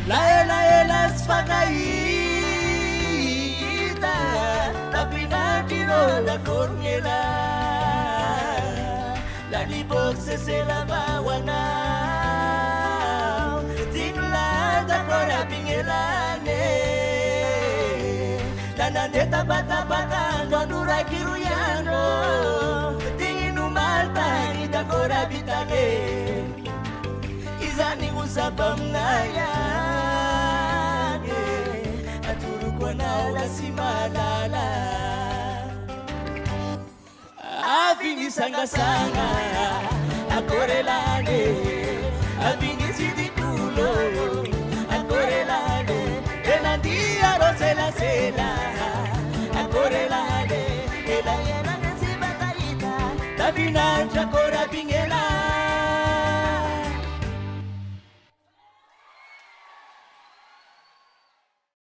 laelaela sy fankahita tapinandrino lakorongela lanibokseselabaho anao tinoladakorapingelane lanandetabatabatando andorakiroyandro tignomaltany dakorabitane izany osaba aminayane atoroko anao asy malala aviny sangasanga akorelane aviny sidikulo akorelane enandia roselasela akorelane elaelane sibakaita tavinantra